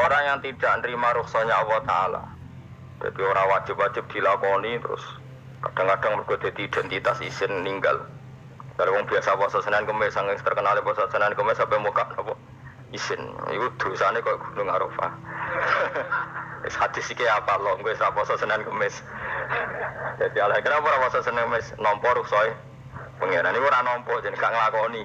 orang yang tidak nerima rukhsahnya Allah Ta'ala. Jadi orang wajib-wajib dilakoni terus kadang-kadang mergo dadi identitas isin ninggal. Kalau orang biasa puasa Senin Kamis saking terkenal puasa Senin Kamis sampai muka apa isin. Iku dosane kok Gunung Arafah. Wis hadis iki apa lho wis ra puasa Senin Kamis. Jadi ala kenapa ora puasa Senin Kamis nampa rukhsahe pangeran iku ora nampa jeneng gak nglakoni.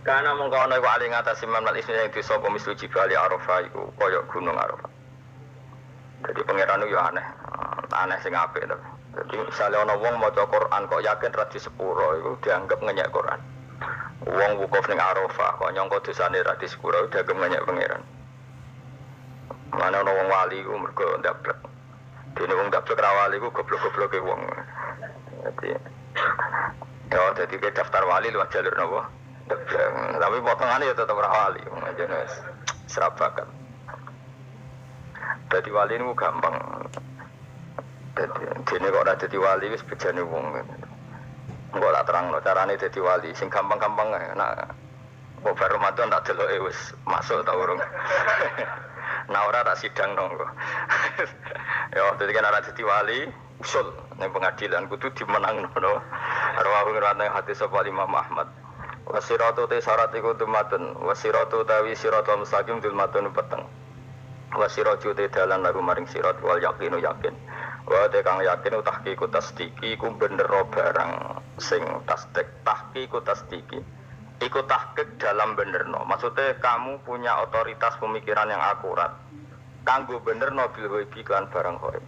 Karena mengkono iku ali ngatasi manal ismi yang bisa pemislu jibali Arafah iku kaya Gunung Arafah. Jadi pangeran itu aneh, aneh sing apik to. Jadi misalnya ana wong maca Quran kok yakin ra di sepuro iku dianggap ngenyek Quran. Wong wukuf ning Arafah kok nyangka dosane ra di sepuro dianggap ngenyek pangeran. Mana ana wong wali iku mergo ndablek. Dene wong ndablek ra wali iku goblok-gobloke wong. Jadi ke daftar wali lewat jalur napa? Tapi potongannya ya tetap wali, jenis serabakan. Jadi wali ini gampang. Jadi kok ada jadi wali, wis bejane wong. Enggak tak terang, caranya jadi wali. Sing gampang-gampang, nak bubar Ramadan tak delok wis masuk tak urung. Nah ora tak sidang dong kok. Ya, jadi kan ada jadi wali, usul ning pengadilan kudu dimenangno. Rawahu riwayat hadis sapa Imam Ahmad. Wasiratu te syarat iku dumatun wasiratu tawi siratal mustaqim dumatun peteng wasiratu te dalan lagu maring sirat wal yakinu yakin wa te kang yakin tahqiqu tasdiki iku bener barang sing tasdik tahqiqu tasdiki iku tahqiq dalam benerno maksudnya kamu punya otoritas pemikiran yang akurat kanggo benerno bil ghaibi kan barang ghaib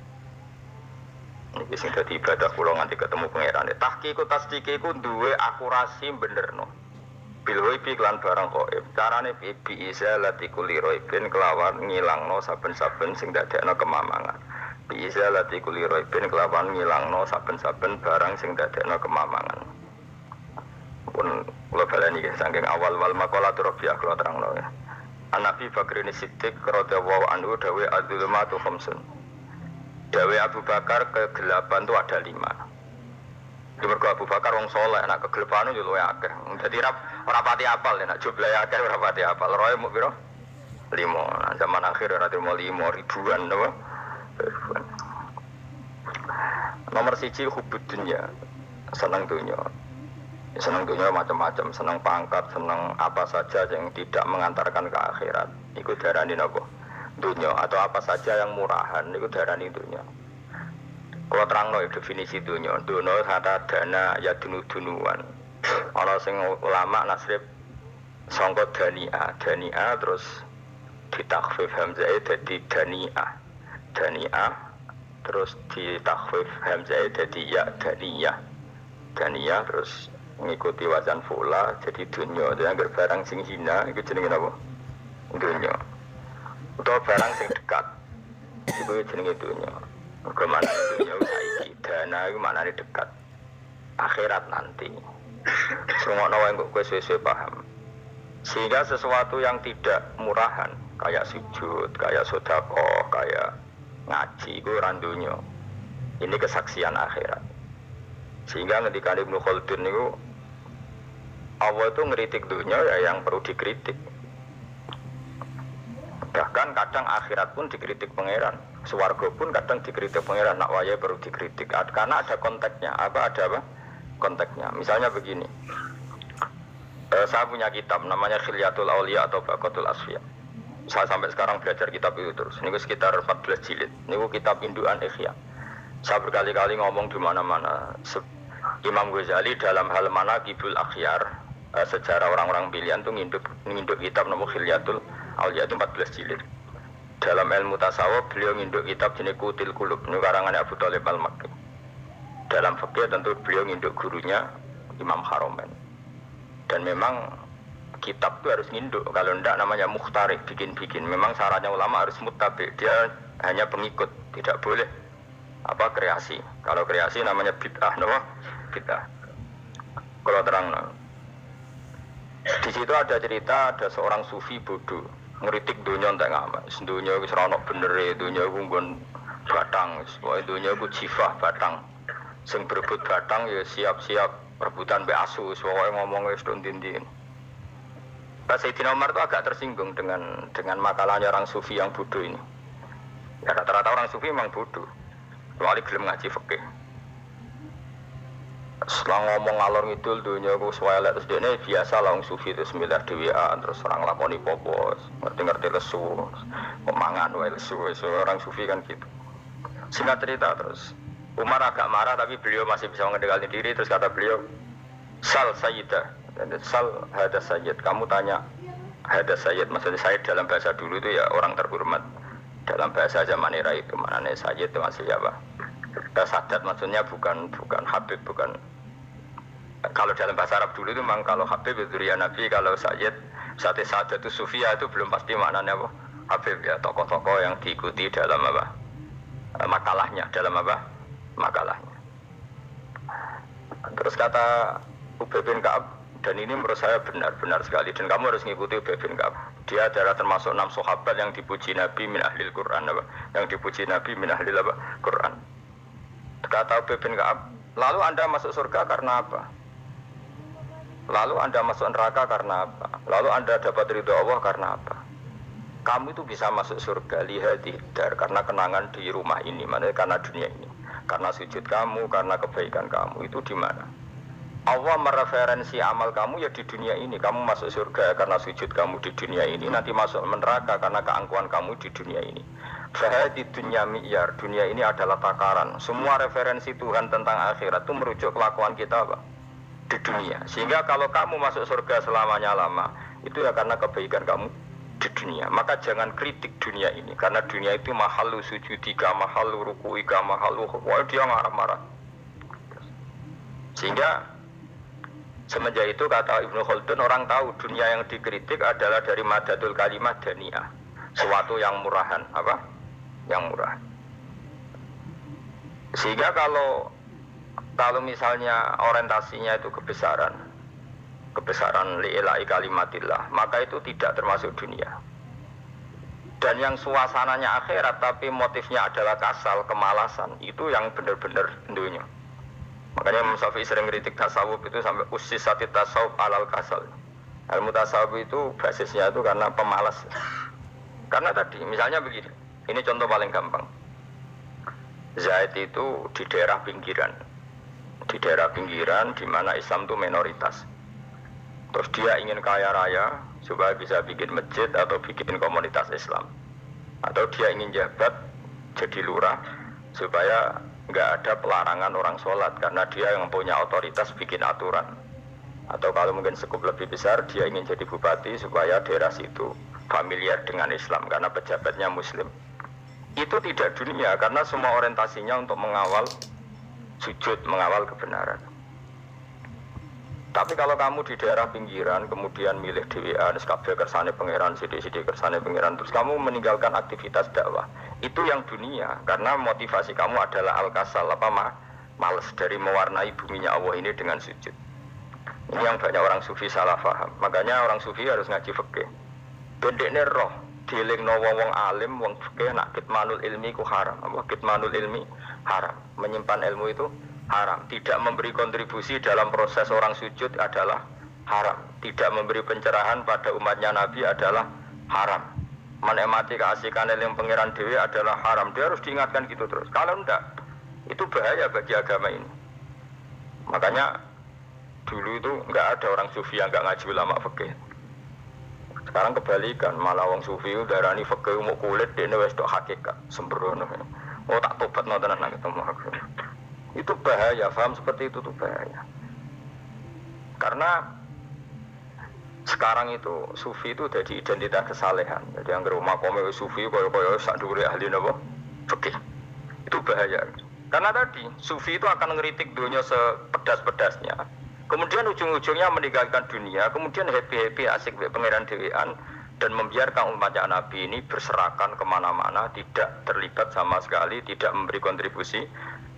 iki sing dadi ibadah kula nganti ketemu pangeran tahqiqu tasdiki iku duwe akurasi benerno bilhoi piklan barang koib carane bi izalati kulli raibin kelawan ngilangno saben-saben sing dadekno kemamangan bi izalati kulli raibin kelawan ngilangno saben-saben barang sing dadekno kemamangan pun kula baleni nggih saking awal wal maqalah rabiah kula terangno ya Nabi Bakrin Siddiq radhiyallahu anhu dawe adzulumatu khamsun dawe Abu Bakar kegelapan itu ada 5. Di mergo Abu Bakar wong saleh nek kegelepane yo luwih akeh. Dadi ora pati apal nek jumlahe akeh ora pati apal. Roe muk piro? 5. Zaman akhir ora terima 5 ribuan napa? Nomor 1 hubud dunya. Seneng dunya. Seneng dunya macam-macam, seneng pangkat, seneng apa saja yang tidak mengantarkan ke akhirat. Iku darani napa? Dunya atau apa saja yang murahan iku darani dunya. Kalau terangno definisi dunia, dunia kata dana ya dunuan. Kalau sing ulama nasrib sangka dania terus ditakhfif hamzah jadi dania terus ditakhfif hamzah jadi ya dania terus mengikuti wazan fula jadi dunia. Jadi anggar barang sing hina itu jenenge apa? Dunia. Atau barang sing dekat itu jenenge dunia. Bagaimana dunia saiki dana itu maknanya dekat akhirat nanti semua yang kok sesuai paham sehingga sesuatu yang tidak murahan kayak sujud, kayak sedekah, kayak ngaji itu randunya ini kesaksian akhirat sehingga ketika Ibnu Khaldun itu Allah itu ngeritik dunia ya yang perlu dikritik bahkan kadang akhirat pun dikritik pangeran swarga pun kadang dikritik pangeran nak waya baru dikritik karena ada konteksnya ada konteksnya misalnya begini saya punya kitab namanya Khilyatul Auliya atau Baqatul Asfiya saya sampai sekarang belajar kitab itu terus ini sekitar 14 jilid ini kitab indukan Ihya saya berkali-kali ngomong di mana-mana Imam Ghazali dalam hal mana Qibul Akhyar sejarah orang-orang pilihan itu nginduk kitab nama Khilyatul Auliya itu 14 jilid dalam ilmu tasawuf beliau nginduk kitab jenis Qutil Qulub ini karangannya Abu Thalib Al-Makki dalam fikih tentu beliau nginduk gurunya Imam Haromen dan memang kitab itu harus nginduk kalau tidak namanya mukhtarif bikin-bikin memang syaratnya ulama harus muttabi dia hanya pengikut tidak boleh kreasi kalau kreasi namanya bid'ah bid'ah kalau terang di situ ada cerita ada seorang sufi bodoh ngeritik dunia entek ngamak. Dunia wis ora ono benere, dunia ku nggon batang, pokoke dunia ku jifah batang. Sing berebut batang ya siap-siap rebutan mbek asu, pokoke ngomong wis ndin-ndin. Pak Sayyidina Umar itu agak tersinggung dengan makalahnya orang sufi yang bodoh ini. Ya rata-rata orang sufi memang bodoh. Kecuali gelem ngaji fikih. Setelah ngomong ngalor ngidul dunia ku swelek terus dia biasa lah orang sufi itu sembilan DWA terus orang lakoni popos ngerti-ngerti lesu pemangan wae lesu orang sufi kan gitu. Singkat cerita terus Umar agak marah tapi beliau masih bisa mengendalikan diri terus kata beliau sal sayyidah sal hada sayyid kamu tanya hada sayyid maksudnya sayyid dalam bahasa dulu itu ya orang terhormat dalam bahasa zaman era itu maknanya sayyid itu masih apa sadat maksudnya bukan habib bukan kalau dalam bahasa Arab dulu itu memang kalau habib itu ya Nabi kalau sayyid sadat itu sufia itu belum pasti maknanya apa habib ya tokoh-tokoh yang diikuti dalam apa makalahnya dalam apa makalahnya. Terus kata Ubay bin Ka'ab dan ini menurut saya benar-benar sekali dan kamu harus mengikuti Ubay bin Ka'ab. Dia adalah termasuk 6 sahabat yang dipuji Nabi min ahlil Quran apa? Yang dipuji Nabi min ahlil apa? Quran. Kata Ubay bin Ka'ab, lalu Anda masuk surga karena apa? Lalu Anda masuk neraka karena apa? Lalu Anda dapat ridho Allah karena apa? Kamu itu bisa masuk surga lihat dar karena kenangan di rumah ini, mana karena dunia ini, karena sujud kamu, karena kebaikan kamu itu di mana? Allah mereferensi amal kamu ya di dunia ini. Kamu masuk surga karena sujud kamu di dunia ini. Nanti masuk neraka karena keangkuhan kamu di dunia ini. Fahadi dunia mi'yar. Dunia ini adalah takaran. Semua referensi Tuhan tentang akhirat itu merujuk kelakuan kita apa? Di dunia. Sehingga kalau kamu masuk surga selamanya lama, itu ya karena kebaikan kamu di dunia. Maka jangan kritik dunia ini. Karena dunia itu mahalu sujudika, mahalu rukuika, mahalu wah dia marah-marah. Sehingga semenjak itu kata Ibnu Khaldun orang tahu dunia yang dikritik adalah dari madadul kalimat daniyah, sesuatu yang murahan apa? Yang murah. Sehingga kalau misalnya orientasinya itu kebesaran li'ilai kalimatillah, maka itu tidak termasuk dunia. Dan yang suasananya akhirat tapi motifnya adalah kasal, kemalasan, itu yang benar-benar dunia. Makanya Imam Syafi'i sering kritik tasawuf itu sampai ussisati tasawuf alal kasal. Ilmu tasawuf itu basisnya itu karena pemalas. Karena tadi misalnya begini, ini contoh paling gampang. Zaid itu di daerah pinggiran di mana Islam itu minoritas. Terus dia ingin kaya raya supaya bisa bikin masjid atau bikin komunitas Islam. Atau dia ingin jabat jadi lurah supaya nggak ada pelarangan orang sholat karena dia yang punya otoritas bikin aturan. Atau kalau mungkin skup lebih besar dia ingin jadi bupati supaya daerah situ familiar dengan Islam karena pejabatnya muslim. Itu tidak dunia karena semua orientasinya untuk mengawal sujud, mengawal kebenaran. Tapi kalau kamu di daerah pinggiran kemudian milih DWA, kabeh kersane pangeran, sidik-sidik kersane pangeran, terus kamu meninggalkan aktivitas dakwah, itu yang dunia karena motivasi kamu adalah al-kasal males dari mewarnai buminya Allah ini dengan sujud. Ini yang banyak orang sufi salah paham. Makanya orang sufi harus ngaji fikih. Bendekne roh dielingno wong alim wong fikih nak kitmanul ilmi ku haram. Apa kitmanul ilmi haram. Menyimpan ilmu itu haram. Tidak memberi kontribusi dalam proses orang sujud adalah haram. Tidak memberi pencerahan pada umatnya Nabi adalah haram. Menikmati keasikan yang pangeran dewi adalah haram. Dia harus diingatkan gitu terus. Kalau enggak, itu bahaya bagi agama ini. Makanya dulu itu enggak ada orang sufi yang enggak ngaji ulama fikih. Sekarang kebalikan, malah orang sufi itu darani fikih mau kulit dene wis tok hakikat sembrono. Oh tak tobat tenan nang ketemu aku. Itu bahaya, paham seperti itu tuh bahaya. Karena sekarang itu sufi itu jadi identitas kesalehan. Jadi yang rumah kome sufi koyo-koyo sak dhuwure ahli napa? Fikih. Itu bahaya. Karena tadi sufi itu akan ngeritik dunia sepedas-pedasnya. Kemudian ujung-ujungnya meninggalkan dunia, kemudian happy-happy asik be pangeran dhewean dan membiarkan umatnya Nabi ini berserakan kemana-mana, tidak terlibat sama sekali, tidak memberi kontribusi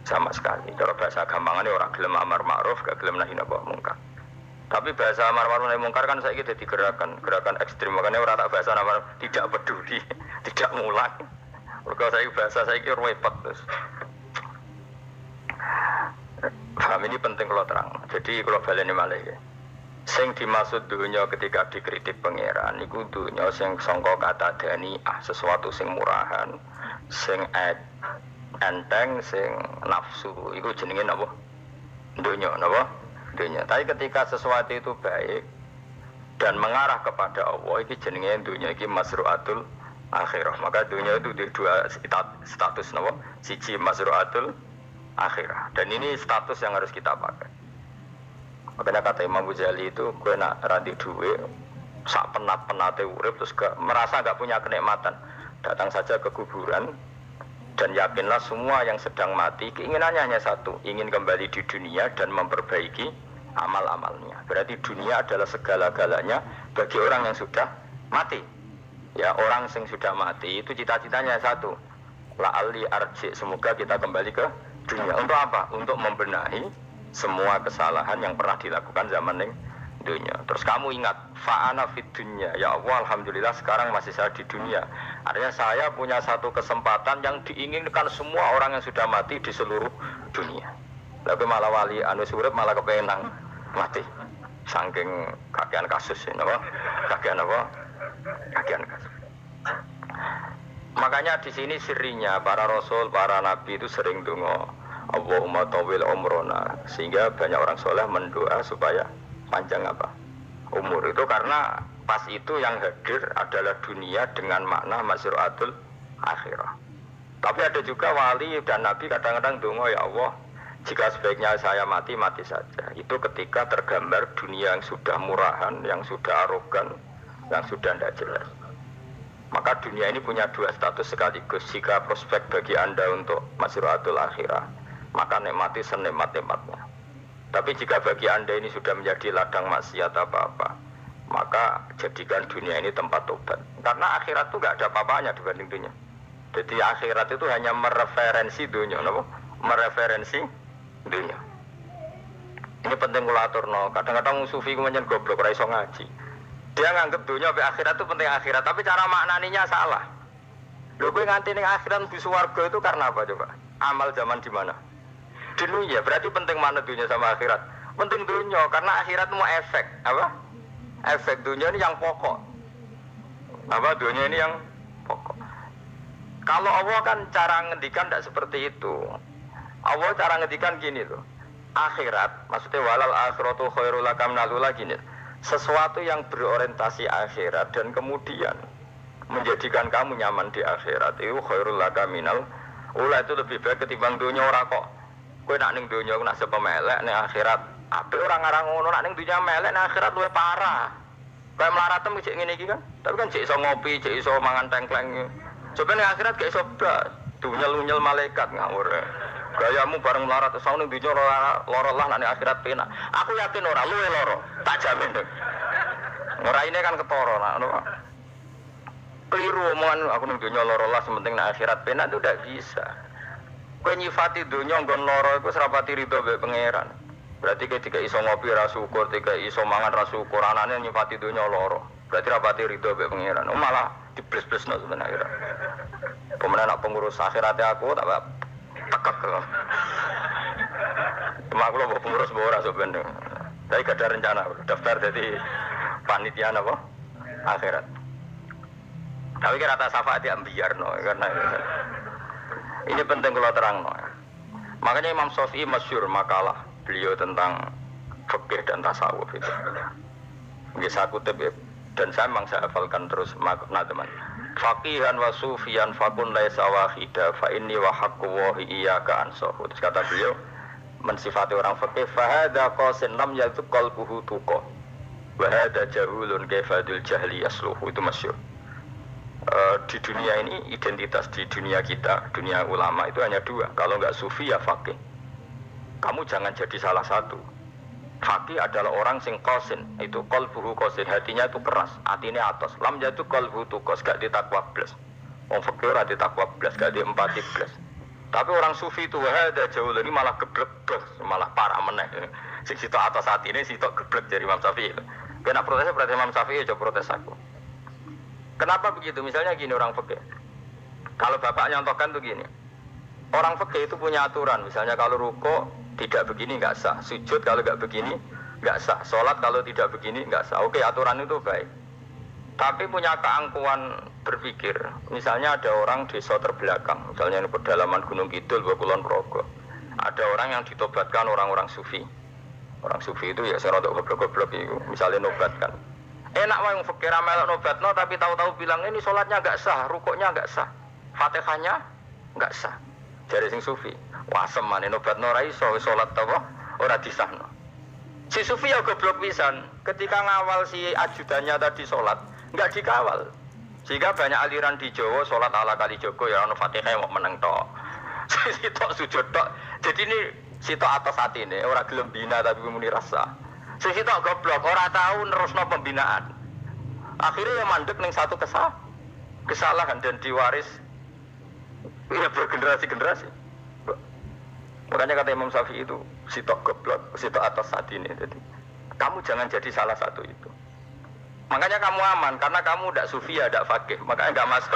sama sekali. Kalau bahasa gampangannya orang gelem amar ma'ruf, gak gelem nahi mungkar. Tapi bahasa amar ma'ruf nahi mungkar kan saiki dadi gerakan ekstrim. Makanya ora tak bahasa amar tidak peduli, tidak mulai. Mergo saiki bahasa saiki repot terus. Paham ini penting kalau terang. Jadi kalau baleni malih ya. Sing dimaksud dunya ketika dikritik pangeran iku dunya sing sangka kata dani'ah, sesuatu sing murahan, sing enteng, sing nafsu. Iku jenenge napa? Dunya, napa? Dunya. Tapi ketika sesuatu itu baik dan mengarah kepada Allah, iki jenenge dunya iki masru'atul akhirah. Maka dunya itu di dua status napa? Siji masru'atul akhirah. Dan ini status yang harus kita pakai. Makanya kata Imam Ghazali itu, gue nak radi duwe, sak penat-penate urip terus merasa gak punya kenikmatan, datang saja ke kuburan dan yakinlah semua yang sedang mati keinginannya hanya satu, ingin kembali di dunia dan memperbaiki amal-amalnya. Berarti dunia adalah segala-galanya bagi orang yang sudah mati. Ya, orang yang sudah mati itu cita-citanya satu, la'alli arji, semoga kita kembali ke dunia. Untuk apa? Untuk membenahi semua kesalahan yang pernah dilakukan zaman ning dunia. Terus kamu ingat, fa'ana fid dunya, ya Allah, alhamdulillah sekarang masih saya di dunia. Artinya saya punya satu kesempatan yang diinginkan semua orang yang sudah mati di seluruh dunia. Tapi malah wali anu urip malah kepenang mati. Saking kakean kasus ini, apa? Kakean apa? Kakean kasus. Makanya di sini sirinya para rasul, para nabi itu sering donga, Allahumma tawil umrona, sehingga banyak orang soleh mendoa supaya panjang apa? Umur. Itu karena pas itu yang hadir adalah dunia dengan makna masru'atul akhirah. Tapi ada juga wali dan nabi kadang-kadang donga, ya Allah, jika sebaiknya saya mati, mati saja. Itu ketika tergambar dunia yang sudah murahan, yang sudah arogan, yang sudah tidak jelas. Maka dunia ini punya dua status sekaligus. Jika prospek bagi Anda untuk masru'atul akhirah, maka nikmati senikmat-nikmatnya. Tapi jika bagi Anda ini sudah menjadi ladang maksiat apa-apa, maka jadikan dunia ini tempat tobat. Karena akhirat itu gak ada apa-apanya dibanding dunia. Jadi akhirat itu hanya mereferensi dunia, no? Mereferensi dunia. Ini penting kula aturno. Kadang-kadang sufi kemudian goblok ora iso ngaji. Dia nganggep dunia sampai akhirat itu penting akhirat, tapi cara maknaninya salah. Lho kowe nganti ning akhirat mlebu swarga itu karena apa coba? Amal zaman di mana? Dunia. Berarti penting mana dunia sama akhirat? Penting dunia karena akhirat mau efek, apa? Efek dunia ini yang pokok. Apa dunia ini yang pokok. Kalau Allah kan cara ngendikan tidak seperti itu. Allah cara ngendikan gini loh. Akhirat, maksudnya walal akhiratu khairul lakam nalula gini. Sesuatu yang berorientasi akhirat dan kemudian menjadikan kamu nyaman di akhirat itu khairul lakam minal ula, itu lebih baik ketimbang dunia. Ora kok kowe nak ning dunia nak sepemelek ning akhirat apik ora ngarang ngono, nak ning dunia melek ning akhirat luwih parah. Kayak mlaratem cek ngene iki kan. Tapi kan cek iso ngopi, cek iso mangan tengkleng. Coba ning akhirat gak iso blas, dunyel-unyel malaikat ngawur. Gayamu bareng melarat ning dunia lara lah, nak ning akhirat penak. Aku yakin ora luwih lara, tak jamin. Ora ini kan ketara nak. Keliru omongan aku ning dunia lara lah, sementing nek akhirat penak itu tidak bisa. Kowe nyifati dunia nggon lara iku serapati rido mbek pangeran. Berarti ketika iso ngopi ra syukur, ketika iso mangan ra syukur, anane nyifati dunia lara. Berarti rapati rido mbek pangeran. Malah dibles-blesno sebenarnya. Pemenang nak pengurus akhirat aku tak tekek. Cuma aku lho pengurus ora sebenarnya. Tapi gak ada rencana daftar jadi panitia apa? Akhirat. Tapi kira tak syafaat ya biarno karena ini penting kalau terang. Makanya Imam Syafi'i masyhur makalah beliau tentang fikih dan tasawuf itu. Nggih saya kutip ya, dan saya memang saya hafalkan terus makna teman. Faqihan wa sufiyan fakun laisa wahida fa inni wa haqqu wa iyyaka ansahu. Terus kata beliau mensifati orang fikih fa hadza qasin lam yatu qalbuhu tuqa. Wa hadza jahulun kaifadul jahli yasluhu, itu masyhur. Di dunia ini, identitas di dunia kita, dunia ulama itu hanya dua. Kalau nggak sufi ya faqih. Kamu jangan jadi salah satu. Faqih adalah orang sing qasin, itu qalbuhu qasin, hatinya itu keras, hatinya atas. Lam jatu qalbuhu tuqas, gak ditakwa blas. Wong faqih ora ditakwa blas, gak diempati blas. Tapi orang sufi itu ada jauh ini malah geblek, malah parah meneh. Sing sitok atas hatine sitok geblek dari Imam Syafi'i. Kena protes berarti Imam Syafi'i aja protes aku. Kenapa begitu? Misalnya gini orang fikih. Kalau bapak nyontohkan tuh gini. Orang fikih itu punya aturan. Misalnya kalau ruko tidak begini nggak sah. Sujud kalau nggak begini nggak sah. Sholat kalau tidak begini nggak sah. Oke, aturan itu baik. Tapi punya keangkuhan berpikir. Misalnya ada orang desa terbelakang, misalnya di pedalaman Gunung Kidul, Kulon Progo. Ada orang yang ditobatkan orang-orang sufi. Orang sufi itu ya serodok goblok-goblok itu, misalnya nobatkan. Enak wong fakir melok nobatno tapi tahu-tahu bilang ini sholatnya nggak sah, rukuknya nggak sah, Fatihahnya nggak sah. Dari sing sufi, wah semane nobatno ra iso sholat apa ora disahno. Si sufi ya goblok pisan, ketika ngawal si ajudannya tadi sholat nggak dikawal, sehingga banyak aliran di Jawa sholat ala kali Joko ya ono Fatihah mau meneng tok, si tok sujud tok. Jadi ini si tok atas hati ini orang gelem bina tapi muni rasa. Si tok goblok orang tahu nerusno pembinaan. Akhirnya yang mandek ning satu kesalahan dan diwaris ya bergenerasi-generasi. Makanya kata Imam Syafi'i itu si tok goblok, si tok atas hati ini. Jadi kamu jangan jadi salah satu itu. Makanya kamu aman karena kamu tidak sufi ya tidak fakih, makanya nggak masuk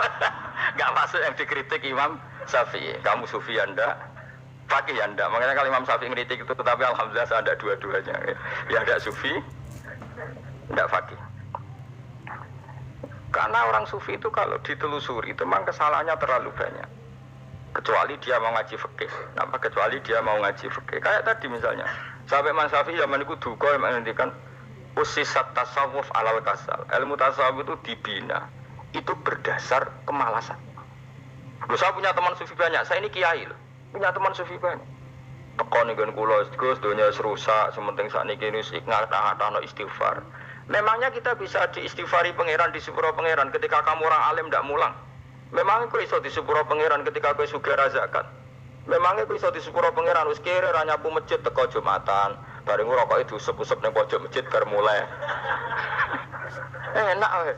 nggak masuk yang dikritik Imam Syafi'i. Kamu sufi ya ndak, fakih ya ndak. Makanya kalau Imam Syafi'i ngeritik itu, tetapi alhamdulillah saya ada dua-duanya. Ya tidak sufi, tidak fakih. Karena orang sufi itu kalau ditelusuri itu memang kesalahannya terlalu banyak. Kecuali dia mau ngaji fikih. Kenapa? Kecuali dia mau ngaji fikih. Kayak tadi misalnya, sampai Imam Syafi'i zaman itu duka yang menghentikan usisat tasawuf alal kasal. Ilmu tasawuf itu dibina itu berdasar kemalasan. Saya punya teman sufi banyak. Saya ini kiai loh. Punya teman sufi banyak. Tekoni kan kula Gus dunia rusak, sementing sakniki wis ngatah-ngatahno istighfar. Memangnya kita bisa diistighfari pangeran di sepuro pangeran ketika kamu orang alim ndak mulang? Memangnya kok iso di sepuro pangeran ketika kowe sugih zakat? Memangnya kok iso di sepuro pangeran wis kere ra nyapu masjid teko Jumatan? Bareng ngrokok itu usep-usep ning pojok masjid bar mulai. Enak weh.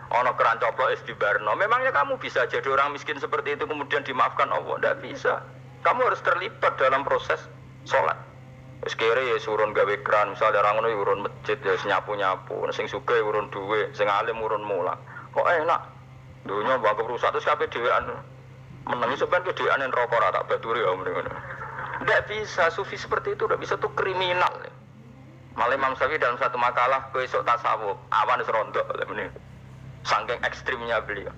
Ana keran coplok is dibarno. Memangnya kamu bisa jadi orang miskin seperti itu kemudian dimaafkan Allah? Tidak bisa. Kamu harus terlibat dalam proses sholat. Wis kere ya urun gawe keran, misalnya orang ngono urun masjid ya nyapu-nyapu, sing sugih urun duwe, sing alim urun mulang. Kok enak? Dunya mbok rusak terus kabeh dhewean. Menengi sebenarnya dhewean neraka ora tak baturi ya ngono. Tidak bisa, sufi seperti itu tidak bisa, itu kriminal. Malah Imam Syafi'i dalam satu makalah besok tasawuf awan serondok saking ekstrimnya beliau.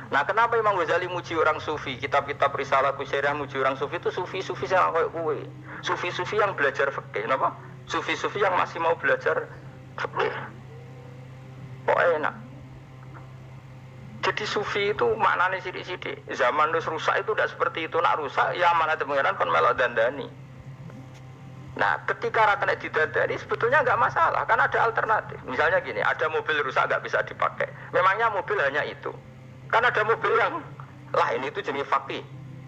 Nah kenapa Imam Ghazali muji orang sufi, kitab-kitab risalah Qusairiyah muji orang sufi itu sufi-sufi yang kayak kue, sufi-sufi yang belajar fikih, kenapa? Sufi-sufi yang masih mau belajar fikih. Kok enak? Jadi sufi itu maknanya sidik-sidik. Zaman terus rusak itu tidak seperti itu. Nak rusak, ya mana pengiran kon melok dandani. Nah, ketika rakyat didandani sebetulnya nggak masalah, karena ada alternatif. Misalnya gini, ada mobil rusak nggak bisa dipakai. Memangnya mobil hanya itu. Kan ada mobil yang lain itu jenis fakih.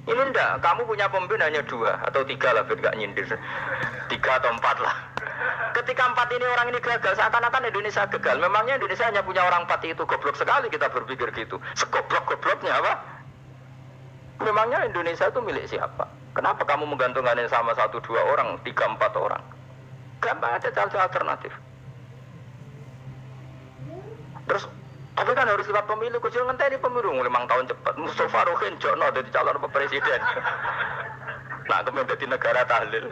Ini enggak, kamu punya pemimpin hanya 2 atau 3 lah, biar nggak nyindir. 3 atau 4 lah. Ketika 4 ini orang ini gagal, seakan-akan Indonesia gagal. Memangnya Indonesia hanya punya orang 4 itu, goblok sekali kita berpikir gitu. Segoblok-gobloknya apa? Memangnya Indonesia itu milik siapa? Kenapa kamu menggantungkan sama 1-2 orang, 3-4 orang? Gampang ada cara alternatif. Terus, tapi kan harus lewat pemilu, kecil ngenteni pemilu 5 tahun cepat. Mustafa Rohin Jono jadi calon presiden. Nah, kemudian jadi negara tahlil.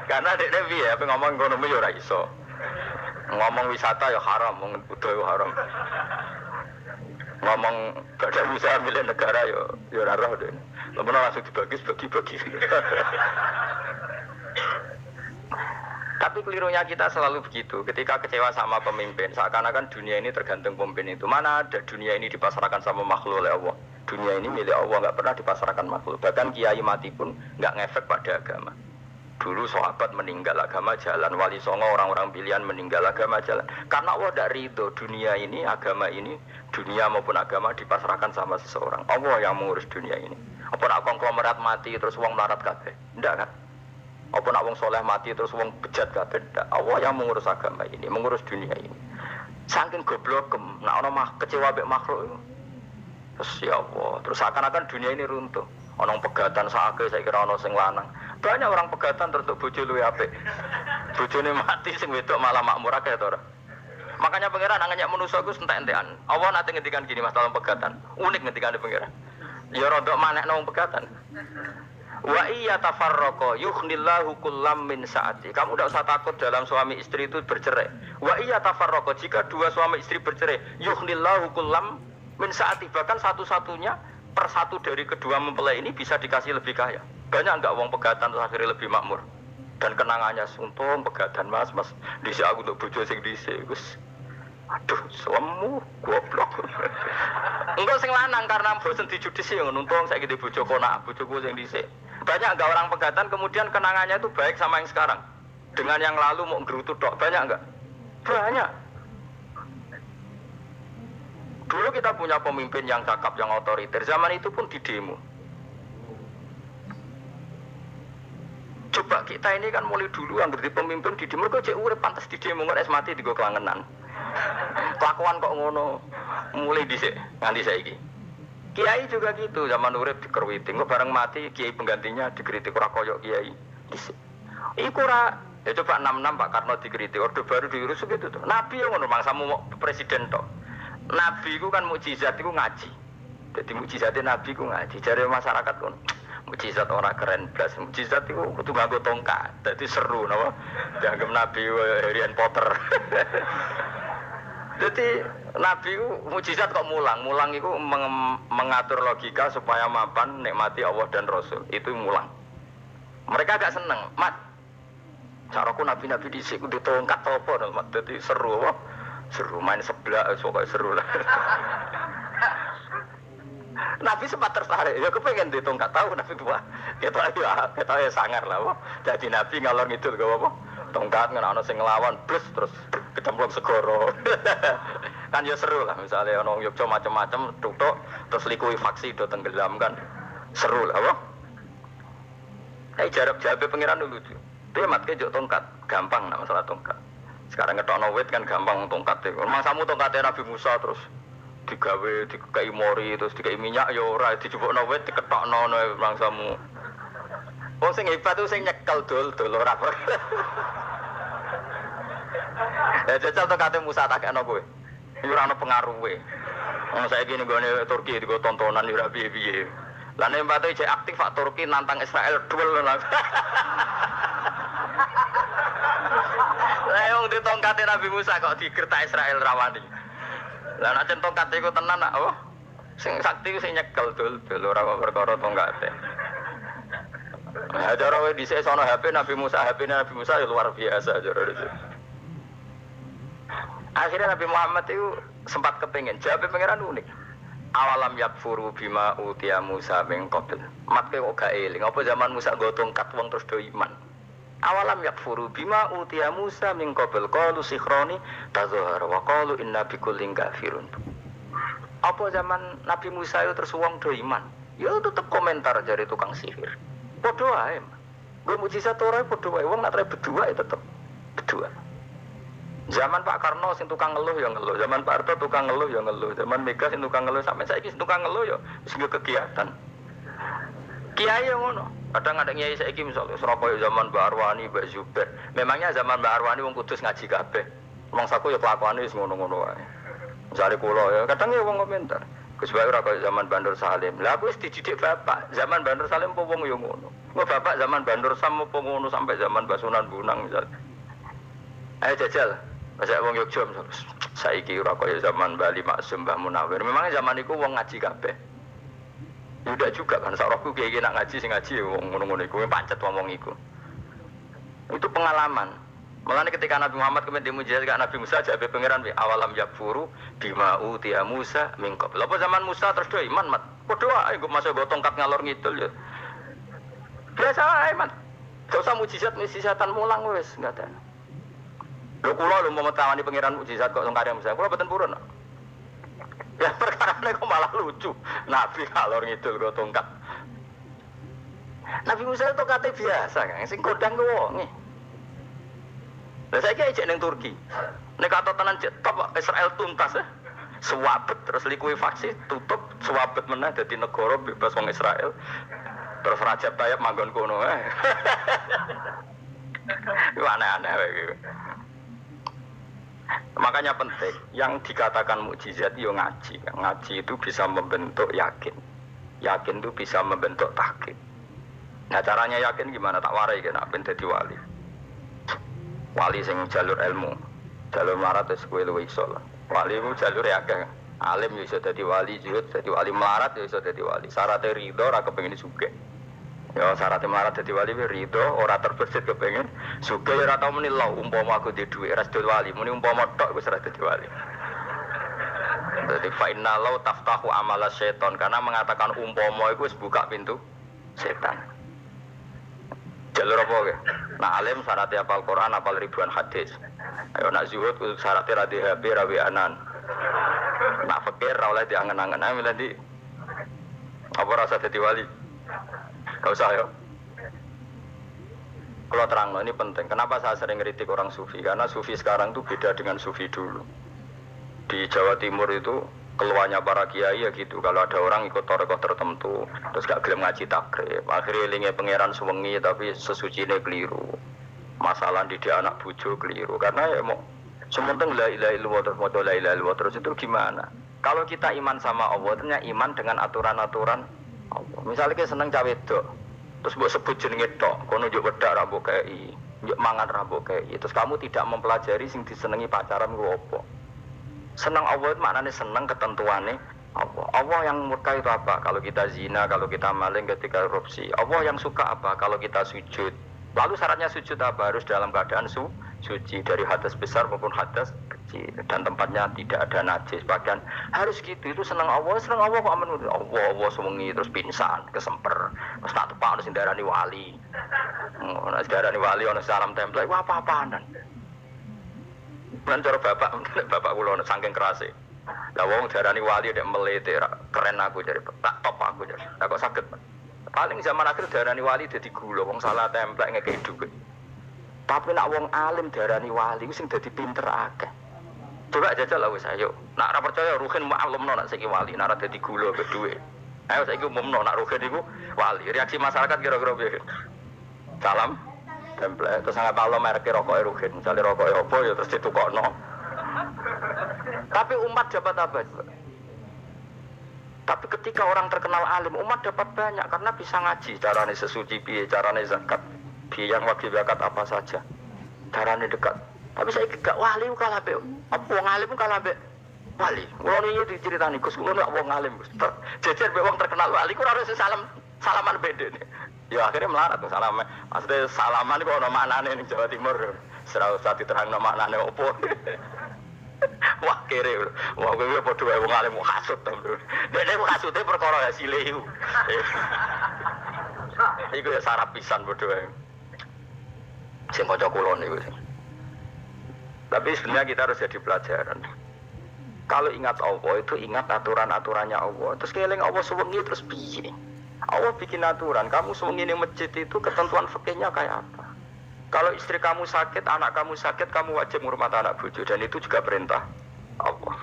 Karena dia ya, ngomong ekonomi ya ora iso. Ngomong wisata ya haram, ngomong budaya ya haram. Ngomong gak ada usaha milik negara ya ora roh deh. Lamun langsung dibagi-bagi. Tapi kelirunya kita selalu begitu. Ketika kecewa sama pemimpin, seakan-akan dunia ini tergantung pemimpin itu. Mana ada dunia ini dipasarkan sama makhluk oleh Allah. Dunia ini milik Allah, nggak pernah dipasarkan makhluk. Bahkan kiai mati pun nggak ngefek pada agama. Dulu sahabat meninggal agama jalan, wali songo orang-orang pilihan meninggal agama jalan. Karena Allah tidak ridho dunia ini, agama ini, dunia maupun agama dipasrahkan sama seseorang. Allah yang mengurus dunia ini. Apa nak konglomerat mati terus wong melarat kabeh? Tidak kan? Apa nak wong soleh mati terus wong bejat kabeh? Tidak. Allah yang mengurus agama ini, mengurus dunia ini. Saking goblokem, nak ono mah kecewa mek makhluk itu. Terus ya Allah, terus seakan-akan dunia ini runtuh. Ono pegatan sakake saya kira ono sing lanang. Banyak orang pegatan terus bojo luwe apik. Bojone mati sing wedok malah makmur akeh to ora. Makanya pangeran anggap manusa ku entek-entekan. Allah nate ngendikan gini masalah pegatan. Unik ngendikane pangeran. Ya rodok manekno wong pegatan. Wa iya tafarraqa yughnillahu kullam min sa'ati. Kamu tidak usah takut dalam suami istri itu bercerai. Wa iya tafarraqa, jika dua suami istri bercerai, yughnillahu kullam min sa'ati, bahkan satu-satunya per satu dari kedua mempelai ini bisa dikasih lebih kaya. Banyak enggak wong pegatan terus akhirnya lebih makmur. Dan kenangannya untung pegatan mas dhisik aku untuk bojo sing dhisik Gus. Aduh, suamimu goblok. Enggak sing lanang karena bosen dijudisi ngono untung saiki di bojo konak, bojoku sing dhisik. Banyak enggak orang pegatan kemudian kenangannya itu baik sama yang sekarang. Dengan yang lalu mau gerutu tok, banyak enggak? Banyak. Dulu kita punya pemimpin yang cakap, yang otoriter. Zaman itu pun di demo. Coba kita ini kan mulai dulu yang jadi pemimpin di demo, kok cek urip pantas di demo, nggak es mati di kelangenan. Kelakuan kok ngono, mulai dhisik nganti saiki. Kiai juga gitu, zaman urip dikerwiti, kok bareng mati kiai penggantinya dikritik ora koyok kiai. Dhisik. Iku ora ya coba 66 Pak Karno dikritik, orde baru diurus gitu tuh. Nabi yang ngono mangsamu mau presiden tok. Nabi ku kan mukjizat iku ngaji. Jadi mukjizatnya Nabi ku ngaji. Jare masyarakat pun mukjizat orang keren blas. Mukjizat itu kudu nganggo tongkat. Dadi seru napa? Dianggap Nabi Harry Potter. Jadi Nabi itu mukjizat kok mulang. Mulang itu mengatur logika supaya mapan nikmati Allah dan Rasul. Itu mulang. Mereka agak seneng. Mat, caraku Nabi-Nabi dhisik kudu tongkat apa no, Mat. Dadi seru apa? Seru main sebelah, pokoknya seru lah. Nabi sempat tertarik, ya kepengen di tongkat tahu Nabi tua. Kita ya sangar lah, wah. Jadi Nabi ngalor ngidul gak apa? Tongkat nggak sing ngelawan, plus terus kecemplung segoro. Kan ya seru lah, misalnya ono Yogyo macam-macam, tutuk terus likuifaksi do tenggelam kan, seru lah, wah. Jarak jabe pengiran dulu tuh. Dia matke jok tongkat, gampang nak masalah tongkat. Sekarang ngetokno wit kan gampang tongkate. Memang samu tongkate Nabi Musa terus digawe dikai mori terus dikai minyak ya ora dijupukno wit diketokno memang samu. Wong sing hebat itu sing nyekel dol ora. Ya jajal tongkate Musa tak kena kowe. Iki ora ono pengaruhe. Ono saiki ning gone Turki digo tontonan ora piye-piye. Lah nek mbate jek aktif Pak Turki nantang Israel duel lah. Lah wong di tongkate Nabi Musa kok digertak Israel rawani. Lah nek tongkat iku tenan nak oh. Sing sakti ku sing nyekel dul ora kok perkara tongkate. Nah, cara wae dhisik sono HP Nabi Musa ya luar biasa cara itu. Akhirnya Nabi Muhammad itu sempat kepengin jawab pangeran unik. Awalam yakfuru bima utiya Musa min qabl. Matke kok gak eling apa zaman Musa nggo tongkat wong terus do iman. Awalam yakfuru bima utiya Musa min qabl qalu sikhroni tazahara wa qalu inna bikullin kafirun. Apa zaman Nabi Musa itu terus wong do iman? Ya tetep komentar jare tukang sihir. Padha wae. Nggo mujizat ora padha wae wong nak tre berdua ya tetep berdua. Zaman Pak Karno sing tukang ngeluh ya ngeluh, zaman Pak Harto tukang ngeluh ya ngeluh, zaman Mega sing tukang ngeluh sampai saiki sing tukang ngeluh ya wis kegiatan. Kiai yang ngono. Kadang ada kiai saiki misalnya Surabaya zaman Mbak Arwani, Mbak Zubair. Memangnya zaman Mbak Arwani wong Kudus ngaji kabeh. Wong saku ya kelakuane wis ngono-ngono wae. Misale kula ya kadang ya wong komentar. Gus Bae ora kaya zaman Bandur Salim. Lah aku wis dididik bapak. Zaman Bandur Salim apa wong ya ngono. Kok bapak zaman Bandur Sam apa ngono sampai zaman Basunan Bunang misalnya. Ayo jajal. Masa wong Yogyo saiki ora kaya zaman Bali Maksum Mbah Munawir. Memangnya zaman iku wong ngaji kabeh. Udah juga kan sarahku kiai nak ngaji sing ngaji wong ngono-ngono iku pancet ngomong iku. Itu pengalaman. Mulane ketika Nabi Muhammad kemudian mujizat Nabi Musa jabe pangeran bi awalam yakfuru bima utiya Musa min qabl. Apa zaman Musa terus do iman mat. Padha wae kok masuk go tongkat ngalor ngidul ya. Biasa wae mat. Gak usah mujizat-mujizatan mulang wis enggak ada. Lho kula lho mau tawani pangeran mukjizat kok sing karya Musa. Kula boten purun. Ya perkarane kok malah lucu. Nabi kalor ngidul go tongkat. Nabi Musa itu kate biasa kan, sing kodang ku wonge. Lah saiki ejek ning Turki. Nek katotanan jet top Israel tuntas ya. Suwabet terus likuifaksi tutup suwabet meneh dadi negara bebas wong Israel. Terus Rajab Tayyip manggon kono. Iku aneh-aneh wae. Makanya penting, yang dikatakan mukjizat yo ngaji. Ngaji itu bisa membentuk yakin. Yakin itu bisa membentuk tahqiq. Nah caranya yakin gimana? Tak warai kena ben dadi wali. Wali sing jalur ilmu, jalur melarat wis kowe luwih iso lah. Wali ku jalur akeh. Alim yo iso dadi wali, zuhud dadi wali, melarat yo iso dadi wali. Syaratnya ridho ora kepengin sugih. Ya syaratnya melarat dadi wali ridho ora terbesit kepengin sugih ora tau muni lho umpama aku duwe dhuwit ora dadi wali, muni umpama tok wis ora dadi wali. Jadi fa'inna lau taftahu amala syaiton karena mengatakan umpama itu buka pintu setan. Jalur apa ke? Nah alim syaratnya hafal Quran, hafal ribuan hadis. Ayo nak zuhud syaratnya radhi HP, rawi anan. Nak fakir oleh diangen-angen. Ayo nanti apa rasa jadi wali? Gak usah ya. Kalau terang ini penting. Kenapa saya sering kritik orang sufi? Karena sufi sekarang tuh beda dengan sufi dulu. Di Jawa Timur itu keluarnya para kiai ya gitu. Kalau ada orang ikut torekoh tertentu, terus gak gelem ngaji takrib, akhirnya linge pangeran suwengi tapi sesucine keliru. Masalah didik anak bojo keliru. Karena ya mau sementing la ilaha illallah terus mau la ilaha illallah terus itu gimana? Kalau kita iman sama Allah, ternyata iman dengan aturan-aturan Allah. Misalnya kita seneng cawe wedok, terus mbok sebut jenenge tok, kono njuk wedak ra mbok kei, njuk mangan ra mbok kei. Terus kamu tidak mempelajari sing disenengi pacaran ku apa? Senang Allah itu maknanya senang ketentuannya Allah. Allah yang murka itu apa? Kalau kita zina, kalau kita maling, ketika korupsi. Allah yang suka apa? Kalau kita sujud. Lalu syaratnya sujud apa? Harus dalam keadaan suci dari hadas besar maupun hadas kecil dan tempatnya tidak ada najis. Bahkan harus gitu. Itu senang Allah kok aman. Allah sewengi terus pingsan, kesemper. Terus tak tepak harus darani wali. Nah, darani wali ono salam template. Wah apa-apaan. Kan cara bapak kula saking kerase. Lah wong darani wali nek melete keren aku jare tak top aku jare. Lah kok saged. Paling zaman akhir darani wali dadi gula wong salah templek ngekeki dhuwit. Tapi nek wong alim darani wali sing dadi pinter akeh. Coba jajal lah wis ayo. Nek ora percaya ruhin maklumno nek saiki wali nek dadi gula ke dhuwit. Ayo saiki umumno nek ruhin iku wali. Reaksi masyarakat kira-kira piye? Salam template terus sangat kalau merek rokok erugen misalnya rokok apa ya terus ditukokno. Tapi umat dapat apa? Tapi ketika orang terkenal alim umat dapat banyak karena bisa ngaji carane sesuci piye, carane zakat piye, yang wajib zakat apa saja, carane dekat. Tapi saya gak wali kalah be apa wong alim kalah be wali. Kulo niki diceritani Gus kulo nek wong alim Gus jejer be wong terkenal wali kulo harus salaman beda nih. Ya akhirnya melarat tuh salam. Maksudnya salaman kok ono maknane ning Jawa Timur. Ora usah diterangno maknane opo. Wah kere. Wah kowe padha wae wong alim hasud to. Dene hasude perkara hasile iku. Iku ya sarap pisan padha wae. Sing maca kula niku. Tapi sebenarnya kita harus jadi pelajaran. Kalau ingat Allah itu ingat aturan-aturannya Allah. Terus keling Allah suwengi terus piye? Allah bikin aturan, kamu sewengi ning masjid itu ketentuan fikihnya kayak apa? Kalau istri kamu sakit, anak kamu sakit, kamu wajib ngurmat anak bojo dan itu juga perintah Allah.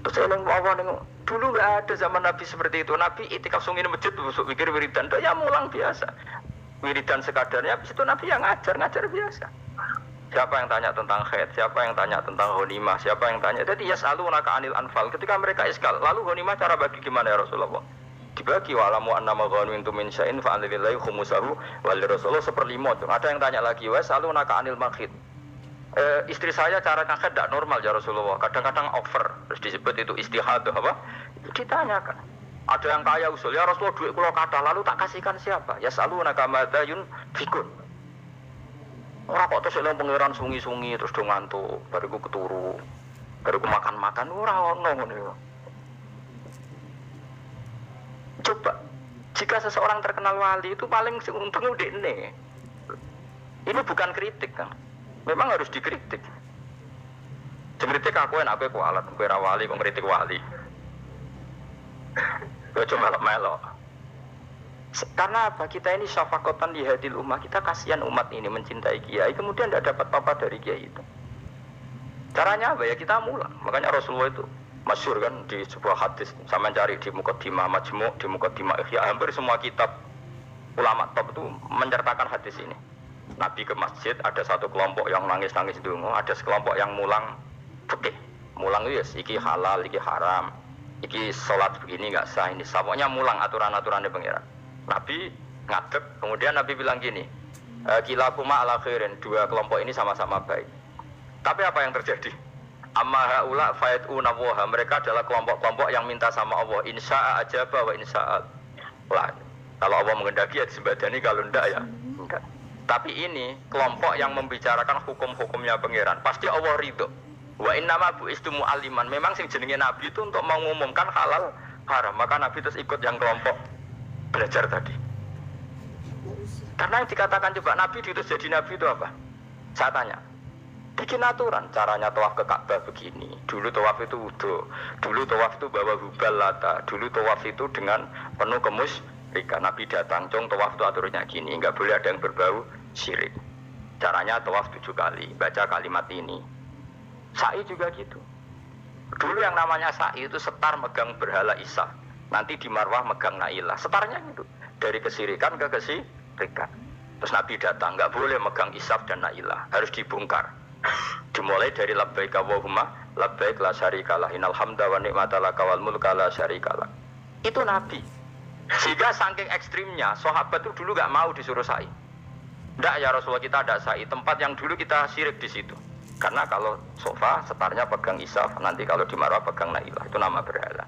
Terus eling Allah ning dulu enggak ada zaman Nabi seperti itu. Nabi itikaf sungi ning masjid besok pikir wiridan, ya mulang biasa. Wiridan sekadarnya habis itu Nabi yang ngajar biasa. Siapa yang tanya tentang haid, siapa yang tanya tentang ghanimah, siapa yang tanya. Jadi yas'alunaka 'anil anfal. Ketika mereka iskal, lalu ghanimah cara bagi gimana ya Rasulullah? Dibagi wa'lamu annama ghanimtum min syai'in fa'alillahi khumusahu wal rasul 1/5. Ada yang tanya lagi, wa salunaka 'anil makhid. Istri saya cara ngakad tidak normal ya Rasulullah. Kadang-kadang over, terus disebut itu istihadah apa? Itu ditanyakan. Ada yang kaya usul, ya Rasulullah duit kula kathah lalu tak kasihkan siapa? Ya salunaka madza yunfikun. Ora kok terus eling pangeran sungi-sungi terus do ngantuk, bariku keturu. Bariku makan-makan ora ono ngono ya. Coba, jika seseorang terkenal wali itu paling untung udekne. Ini bukan kritik kan. Memang harus dikritik. Kritik aku enak aku alat, kowe ra wali kok kritik wali. Kowe cuma melok. Karena apa? Kita ini syafaqatan li hadil ummah, kita kasihan umat ini mencintai kiai, kemudian tidak dapat apa-apa dari kiai itu. Caranya apa ya? Kita mulang. Makanya Rasulullah itu masyhur kan di sebuah hadis, sama cari di Muqaddimah Majmu', di Muqaddimah Ihya, hampir semua kitab ulama top itu menceritakan hadis ini. Nabi ke masjid, ada satu kelompok yang nangis-nangis dungu, ada sekelompok yang mulang fikih. Mulang itu ya, iki halal, iki haram, iki sholat begini nggak sah, ini pokoknya mulang aturan-aturannya pengiran. Nabi ngadeg. Kemudian Nabi bilang gini, kilakuma ala khairin, dua kelompok ini sama-sama baik. Tapi apa yang terjadi? Amma haula fayatuna waha, mereka adalah kelompok-kelompok yang minta sama Allah, insya'a ajaba wa insya'al. Kalau Allah mengendaki ya disembadani, kalau enggak ya enggak. Tapi ini kelompok yang membicarakan hukum-hukumnya pangeran, pasti Allah ridho. Wa innama bu'istu mu'alliman, memang sing jenenge Nabi itu untuk mengumumkan halal haram, maka Nabi terus ikut yang kelompok belajar tadi. Karena yang dikatakan coba Nabi diutus jadi Nabi itu apa? Saya tanya, bikin aturan, caranya tawaf ke Ka'bah begini, dulu tawaf itu wudu, dulu tawaf itu bawa hubal lata, dulu tawaf itu dengan penuh kemusyrikan. Nabi datang, cong tawaf itu aturannya gini, nggak boleh ada yang berbau syirik. Caranya tawaf 7 kali, baca kalimat ini. Sa'i juga gitu. Dulu yang namanya sa'i itu setar megang berhala Isa, nanti di Marwah megang Nailah, setarnya gitu, dari kesirikan ke kesirikan. Terus Nabi datang, nggak boleh megang Isaf dan Nailah, harus dibongkar. Dimulai dari labbaik Allahumma labbaik la syarikalah innal hamda wa ni'mata laka wal mulka la syarikalah. Itu Nabi. Sehingga saking ekstrimnya sahabat itu dulu nggak mau disuruh sa'i. Nggak ya Rasulullah, kita ada sa'i, tempat yang dulu kita syirik di situ. Karena kalau sofa setarnya pegang Isaf, nanti kalau di Marwah pegang Nailah, itu nama berhala.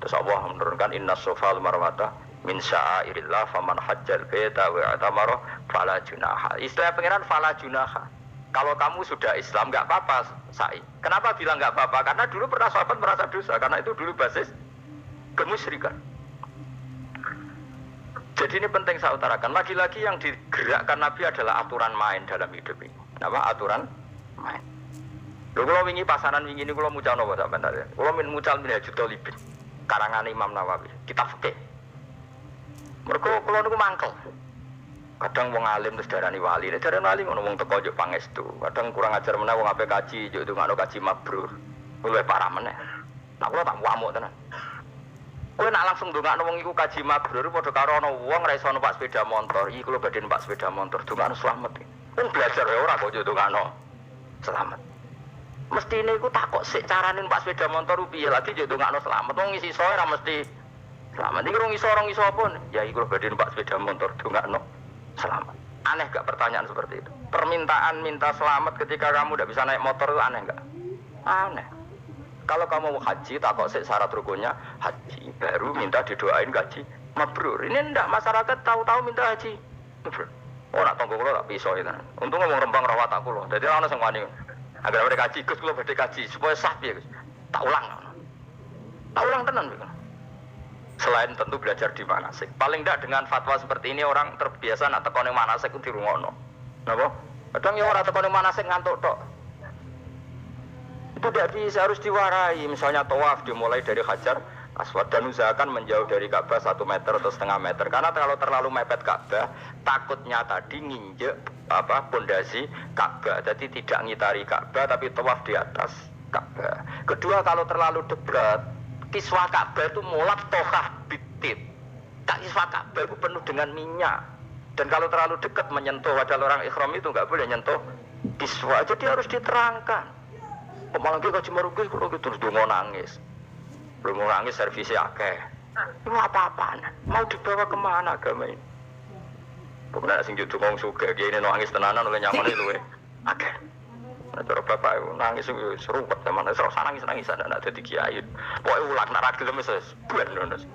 Terus Allah menurunkan inna sofa al-marwata min sya'airillah faman hajjal baita wa atamara fala junaha. Istilah pengiran fala junaha. Kalau kamu sudah Islam nggak apa-apa sa'i. Kenapa bilang nggak apa-apa? Karena dulu pernah sahabat merasa dosa, karena itu dulu basis kemusyrikan. Jadi ini penting saya utarakan. Lagi-lagi yang digerakkan Nabi adalah aturan main dalam hidup ini. Apa aturan main? Lho kula wingi pasanan wingi ini kula mucal napa sampean tadi. Kula mucal Minhajul Talibin karangan Imam Nawawi, kitab fikih. Mergo kula niku mangkel. Kadang wong alim terus darani wali, nek darani wali ngono wong teko njuk pangestu. Kadang kurang ajar meneh wong ape kaji njuk ndongakno kaji mabrur. Luwih parah meneh. Nah kula tak wamuk tenan. Kowe nak langsung ndongakno wong iku kaji mabrur padha karo ana wong ra iso numpak sepeda motor. Iki kula badhe numpak sepeda motor, ndongakno slamet. Wong belajar ya ora kok njuk ndongakno selamat. Mestine iku takok sik carane numpak sepeda motor piye lagi njuk ndongakno selamat. Wong isi iso ora mesti selamat. Iki rong iso apa? Ya iki kula badhe numpak sepeda motor ndongakno selamat. Aneh gak pertanyaan seperti itu? Permintaan minta selamat ketika kamu tidak bisa naik motor itu aneh gak? Aneh. Kalau kamu mau haji, takut syarat rukunnya haji, baru minta didoain haji mabrur. Ini ndak, masyarakat tahu-tahu minta haji mabrur. Oh nak tonggo kulo tak pisau itu. Untung ngomong rembang rawat tak kulo. Jadi orang sing wani. Agar mereka haji, Gus kulo badhe haji supaya sah piye Gus. Tak ulang. Tak ulang tenan Gus. Selain tentu belajar di manasik. Paling tidak dengan fatwa seperti ini orang terbiasa nak tekone manasik ku dirungokno. Napa? Kadang ya ora tekone manasik ngantuk tok. Itu tidak bisa, harus diwarai. Misalnya tawaf dimulai dari Hajar Aswad dan usahakan menjauh dari Ka'bah 1 meter atau setengah meter. Karena kalau terlalu mepet Ka'bah, takutnya tadi nginjek pondasi Ka'bah. Jadi tidak ngitari Ka'bah tapi tawaf di atas Ka'bah. Kedua, kalau terlalu dekat, kiswa Ka'bah itu mulat tohah bitit. Kiswa Ka'bah itu penuh dengan minyak. Dan kalau terlalu dekat menyentuh, padahal orang ikhram itu nggak boleh nyentuh kiswa. Jadi harus diterangkan. Malah kita cuma rugi kalau gitu terus mau nangis. Belum mau nangis servisnya akeh. Itu apa-apaan? Mau dibawa kemana agama ini? Kemudian sing jujur ngomong suka, dia ini nangis tenanan oleh nyaman itu akeh. Nah, cara bapak itu nangis serupat teman, serasa nangis ada nak jadi kiai. Pokoknya ulang nak ragil mes bulan nonos.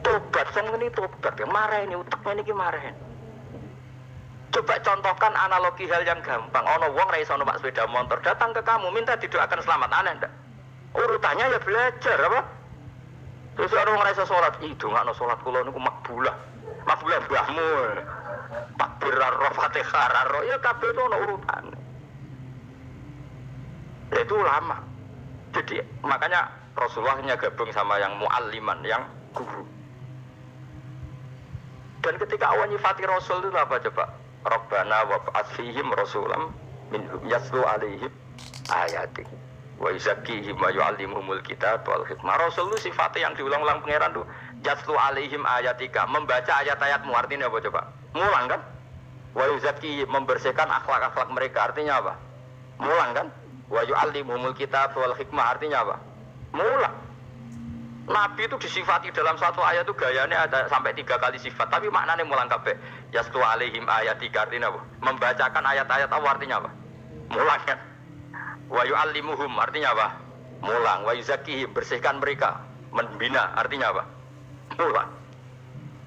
Tobat, sang ini tobat, marah ini utaknya ini marah. Coba contohkan analogi hal yang gampang. Ono wong ra iso numpak sepeda motor, datang ke kamu minta didoakan selamat, aneh ndak? Urutannya ya belajar apa? Terus ono wong ra iso salat, itu ngakno salat kula niku makbulah. Makbulah mbahmu. Takbir ar Fatihah ar ya kabeh itu ono urutane. Itu lama. Jadi makanya Rasulullahnya gabung sama yang mualliman, yang guru. Dan ketika awal nyifati Rasul itu apa coba? Rabbana wa ba'athihim rasulam minhum yaslu alaihim ayatik wa yuzakkihim wa yu'allimuhumul kitab wal hikmah. Rasul itu sifatnya yang diulang-ulang pangeran tuh yaslu alaihim ayatika, membaca ayat-ayatmu, artinya apa coba? Mulang kan? Wa yuzakkihim, membersihkan akhlak-akhlak mereka, artinya apa? Mulang kan? Wa yu'allimuhumul kitab wal hikmah, artinya apa? Mulang. Nabi itu disifati dalam satu ayat itu gayanya ada sampai 3 kali sifat, tapi maknanya mulang kabeh. Yastu alaihim ayatika artinya apa? Membacakan ayat-ayat Allah artinya apa? Mulang kan. Wa yu'allimuhum artinya apa? Mulang. Wa yuzakkihim bersihkan mereka, membina artinya apa? Mulang.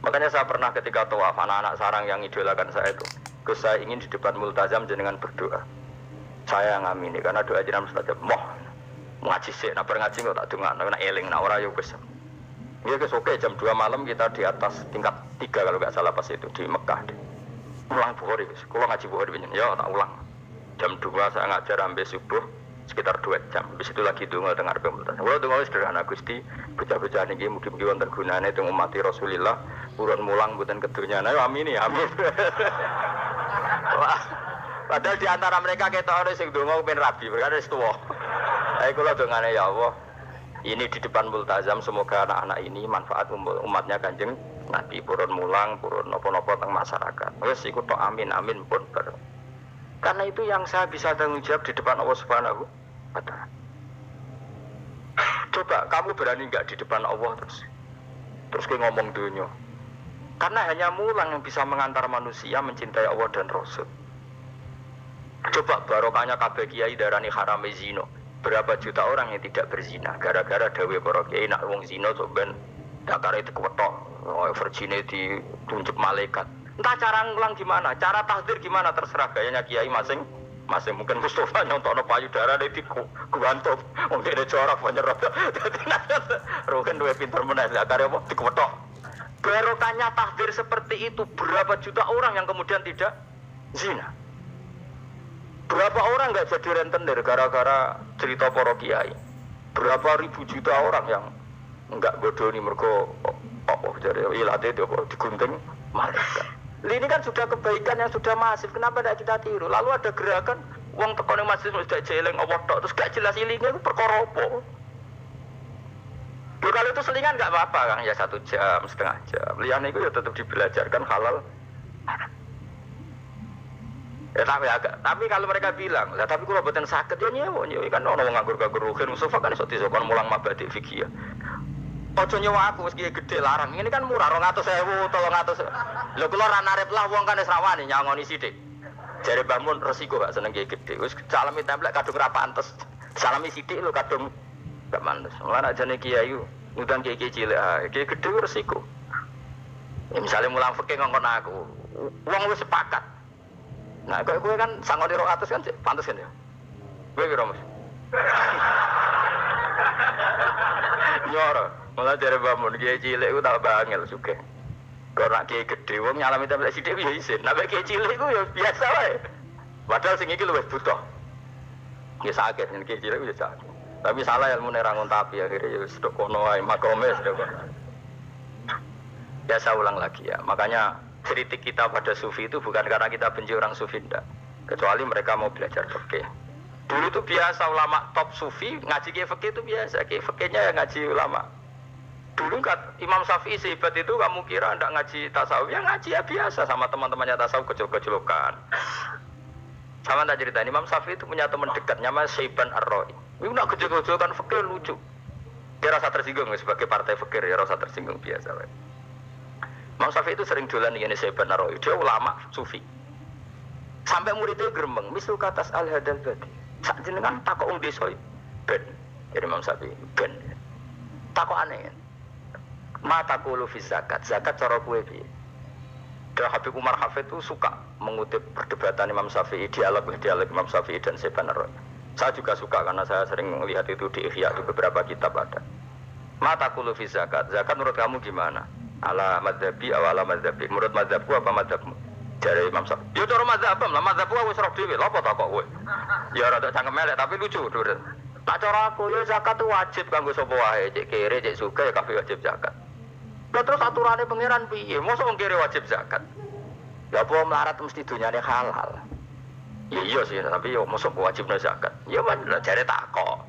Makanya saya pernah ketika tawaf anak-anak sarang yang idolakan saya itu, saya ingin di depan multazam jenengan berdoa. Saya ngamini karena doa jenengan mustajab. Ngaji sih, nah ngaji kok tak dengar, nah eling, nah ora yo wis. Ya wis oke jam 2 malam kita di atas tingkat 3 kalau nggak salah pas itu di Mekah. Ulang Bukhari wis. Kalau ngaji Bukhari pinjen, ya tak ulang. Jam 2 saya ngajar sampai subuh sekitar 2 jam. Habis itu lagi donga teng arep multan. Kalau donga wis sederhana Gusti, bocah-bocah niki mugi-mugi wonten gunane teng umat Rasulillah, purun mulang mboten kedunyane. Amin ya, amin. Padahal di antara mereka ketok ana sing donga ben rabi, perkara wis tuwa. Ayo kula dongane ya Allah. Ini di depan multazam semoga anak-anak ini manfaat umatnya Kanjeng Nabi purun mulang, purun napa-napa teng masyarakat. Wis iku tok amin amin pun bar. Karena itu yang saya bisa tanggung jawab di depan Allah Subhanahu wa taala. Coba kamu berani enggak di depan Allah terus ke ngomong dunia. Karena hanya mulang yang bisa mengantar manusia mencintai Allah dan Rasul. Coba barokahnya kabeh kiai darani harame zina. Berapa juta orang yang tidak berzina gara-gara dawe para kiai nak wong zina sok ben dakare dikewetok, virgine ditunjuk malaikat. Entah cara ngulang gimana, cara tahdir gimana terserah gayanya kiai masing mungkin Mustafa nyontokno payudara iki kuwantuk wong dene jorok penyerot. Dadi roken duwe pinter meneh dakare apa dikewetok. Barokahnya tahdir seperti itu berapa juta orang yang kemudian tidak zina. Berapa orang nggak jadi rentenir gara-gara cerita para kiai? Berapa ribu juta orang yang nggak bodoni mergo apa jadi ilate itu digunting malaikat. Ini kan sudah kebaikan yang sudah masif. Kenapa tidak kita tiru? Lalu ada gerakan uang tekone masjid sudah jeleng apa tok terus gak jelas ilingnya itu perkara apa? Kalau itu selingan nggak apa-apa Kang ya 1 jam, setengah jam. Liyane itu ya tetap dibelajarkan halal. Ya, tapi kalau mereka bilang, lah tapi kalau buatan sakit ya nyewa kan orang nganggur-nganggur ruhin Mustafa kan iso disokon mulang mabadi fikih ya. Ojo nyewa aku wis gede larang. Ini kan murah 200.000, 300. Lho kula ra narep lah wong kan wis rawani nyangoni sithik. Jare Mbah Mun resiko gak seneng kiai gede. Wis salami templek kadung ra pantes. Salami sithik lho kadung gak mantes. Mulane ajane kiai ngundang kiai cilik kiai gede resiko. Ya misalnya mulang fikih ngongkon aku. Wong wis sepakat. Nah, gue kan sangon di 200 kan pantas kan ya? Gue kira mas. Nyoro, malah dari bangun kiai cilik gue tak bangel suka. Karena kiai gede, wong nyalami tempat sidik ya isin. Nah, kiai cilik gue ya biasa lah. Padahal sing iki luwih butuh. Ya sakit, kiai cilik gue sakit. Tapi salah ilmu nerangun tapi akhirnya ya sedok kono ae makome sedok kono. Ya saya ulang lagi ya, makanya kritik kita pada sufi itu bukan karena kita benci orang sufi enggak. Kecuali mereka mau belajar fikih. Dulu itu biasa ulama top sufi ngaji kiai fikih itu biasa, kiai fikihnya ya ngaji ulama. Dulu kan Imam Syafi'i sehebat itu kamu kira enggak ngaji tasawuf, ya ngaji ya biasa sama teman-temannya tasawuf kecil-kecilokan. Sama tak cerita, Imam Syafi'i itu punya teman dekat namanya Syaiban Ar-Ra'i. Itu nak kecil-kecilokan fikih lucu. Dia rasa tersinggung sebagai partai fikih, ya rasa tersinggung biasa. Imam Syafi'i itu sering dolan ngene Syaiban Ar-Ra'i, dia ulama sufi. Sampai muridnya gremeng, misal katas al-hadal badi. Sak jenengan takok wong desa ben. Jadi Imam Syafi'i ben. Takok aneh. Mata kulu fi zakat, zakat cara kowe piye? Dan Habib Umar Hafid itu suka mengutip perdebatan Imam Syafi'i, dialog Imam Syafi'i dan Syaiban Ar-Ra'i. Saya juga suka karena saya sering melihat itu di Ihya di beberapa kitab ada. Mata kulu fi zakat, zakat menurut kamu gimana? Ala madzhabi aw ala madzhabi. Menurut madzhabku apa madzhabmu? Jare Imam Syafi'i. Ya cara madzhab lah, madzhabku wis roh dhewe. Lha apa tak kok kowe? Ya rada cangkem elek tapi lucu, Dur. Tak cara aku ya zakat itu wajib kanggo sapa wae, cek kere, cek suka ya kabeh wajib zakat. Lah terus aturane pangeran piye? Mosok wong kere wajib zakat. Ya apa melarat mesti dunyane halal. Ya iya sih, tapi yo mosok wajibna zakat. Ya jare tak kok.